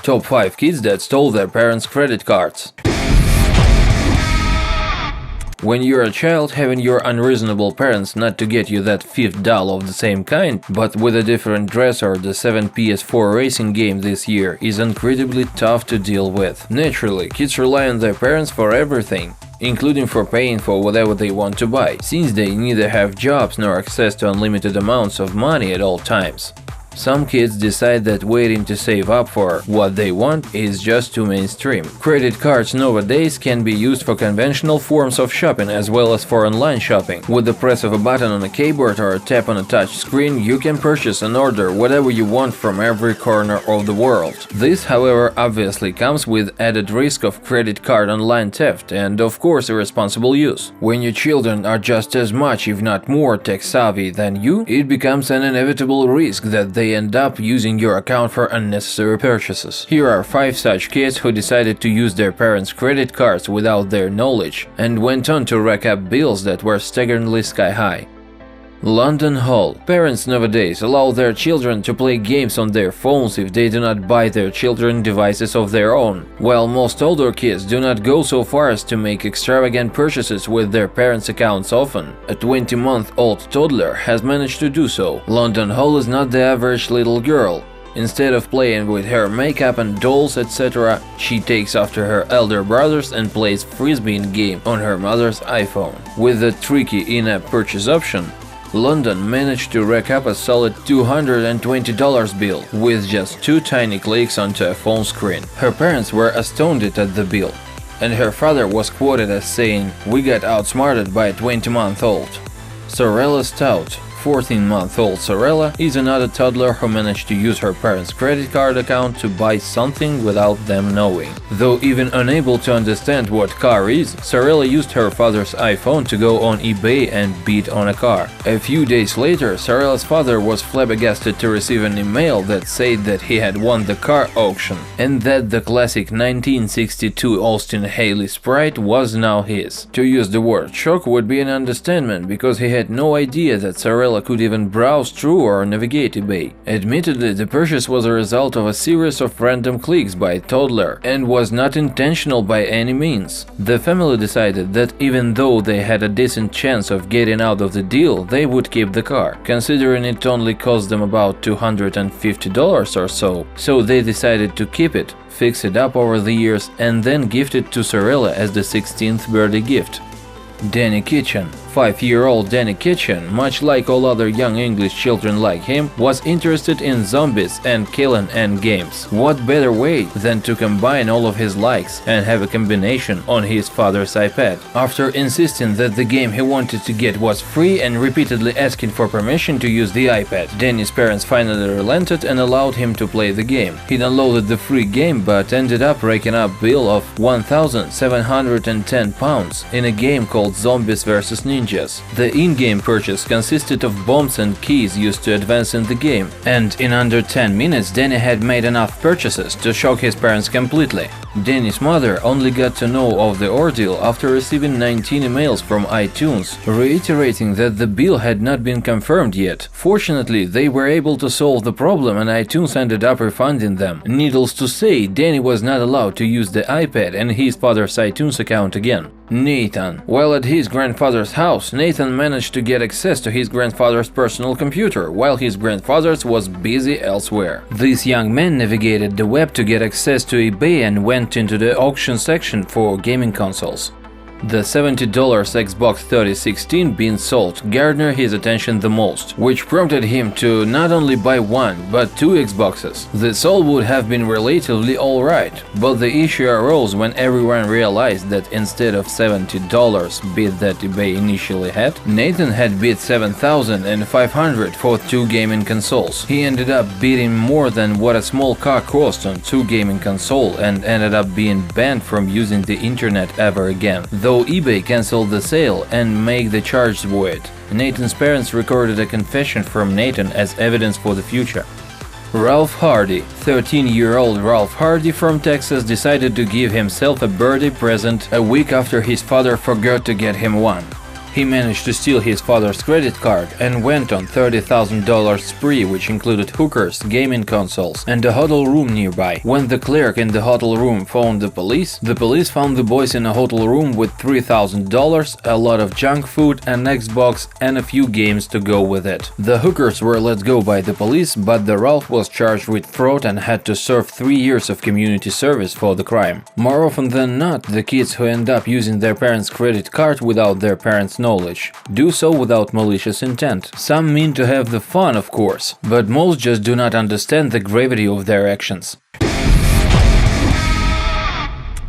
Top 5 kids that stole their parents' credit cards. When you're a child, having your unreasonable parents not to get you that fifth doll of the same kind, but with a different dress or the 7 PS4 racing game this year is incredibly tough to deal with. Naturally, kids rely on their parents for everything, including for paying for whatever they want to buy, since they neither have jobs nor access to unlimited amounts of money at all times. Some kids decide that waiting to save up for what they want is just too mainstream. Credit cards nowadays can be used for conventional forms of shopping as well as for online shopping. With the press of a button on a keyboard or a tap on a touch screen, you can purchase and order whatever you want from every corner of the world. This, however, obviously comes with added risk of credit card online theft and, of course, irresponsible use. When your children are just as much, if not more, tech-savvy than you, it becomes an inevitable risk that they end up using your account for unnecessary purchases. Here are 5 such kids who decided to use their parents' credit cards without their knowledge and went on to rack up bills that were staggeringly sky-high. London Hall. Parents nowadays allow their children to play games on their phones if they do not buy their children devices of their own, while most older kids do not go so far as to make extravagant purchases with their parents' accounts often. A 20-month-old toddler has managed to do so. London Hall is not the average little girl. Instead of playing with her makeup and dolls, etc., she takes after her elder brothers and plays frisbee game on her mother's iPhone. With the tricky in-app purchase option, London managed to rack up a solid $220 bill with just 2 tiny clicks onto a phone screen. Her parents were astounded at the bill, and her father was quoted as saying, "We got outsmarted by a 20-month-old." Sorella Stout. 14-month-old Sorella is another toddler who managed to use her parents' credit card account to buy something without them knowing. Though even unable to understand what car is, Sorella used her father's iPhone to go on eBay and bid on a car. A few days later, Sorella's father was flabbergasted to receive an email that said that he had won the car auction and that the classic 1962 Austin Haley Sprite was now his. To use the word shock would be an understatement, because he had no idea that Sorella could even browse through or navigate eBay. Admittedly, the purchase was a result of a series of random clicks by a toddler and was not intentional by any means. The family decided that even though they had a decent chance of getting out of the deal, they would keep the car, considering it only cost them about $250 or so. So they decided to keep it, fix it up over the years, and then gift it to Sorella as the 16th birthday gift. Danny Kitchen. 5-year-old Danny Kitchen, much like all other young English children like him, was interested in zombies and killing and games. What better way than to combine all of his likes and have a combination on his father's iPad? After insisting that the game he wanted to get was free and repeatedly asking for permission to use the iPad, Danny's parents finally relented and allowed him to play the game. He downloaded the free game but ended up raking up a bill of £1,710 in a game called Zombies vs. Ninjas. The in-game purchase consisted of bombs and keys used to advance in the game, and in under 10 minutes Danny had made enough purchases to shock his parents completely. Danny's mother only got to know of the ordeal after receiving 19 emails from iTunes, reiterating that the bill had not been confirmed yet. Fortunately, they were able to solve the problem and iTunes ended up refunding them. Needless to say, Danny was not allowed to use the iPad and his father's iTunes account again. Nathan. While at his grandfather's house, Nathan managed to get access to his grandfather's personal computer, while his grandfather's was busy elsewhere. This young man navigated the web to get access to eBay and went into the auction section for gaming consoles. The $70 Xbox 3016 being sold garnered his attention the most, which prompted him to not only buy 1 but 2 Xboxes. This all would have been relatively alright, but the issue arose when everyone realized that instead of $70 bid that eBay initially had, Nathan had bid $7,500 for 2 gaming consoles. He ended up bidding more than what a small car cost on 2 gaming consoles and ended up being banned from using the internet ever again, though eBay cancelled the sale and made the charge void. Nathan's parents recorded a confession from Nathan as evidence for the future. Ralph Hardy. 13-year-old Ralph Hardy from Texas decided to give himself a birthday present a week after his father forgot to get him one. He managed to steal his father's credit card and went on $30,000 spree, which included hookers, gaming consoles, and a hotel room nearby. When the clerk in the hotel room phoned the police found the boys in a hotel room with $3,000, a lot of junk food, an Xbox, and a few games to go with it. The hookers were let go by the police, but the Ralph was charged with fraud and had to serve 3 years of community service for the crime. More often than not, the kids who end up using their parents' credit card without their parents' knowledge do so without malicious intent. Some mean to have the fun, of course, but most just do not understand the gravity of their actions.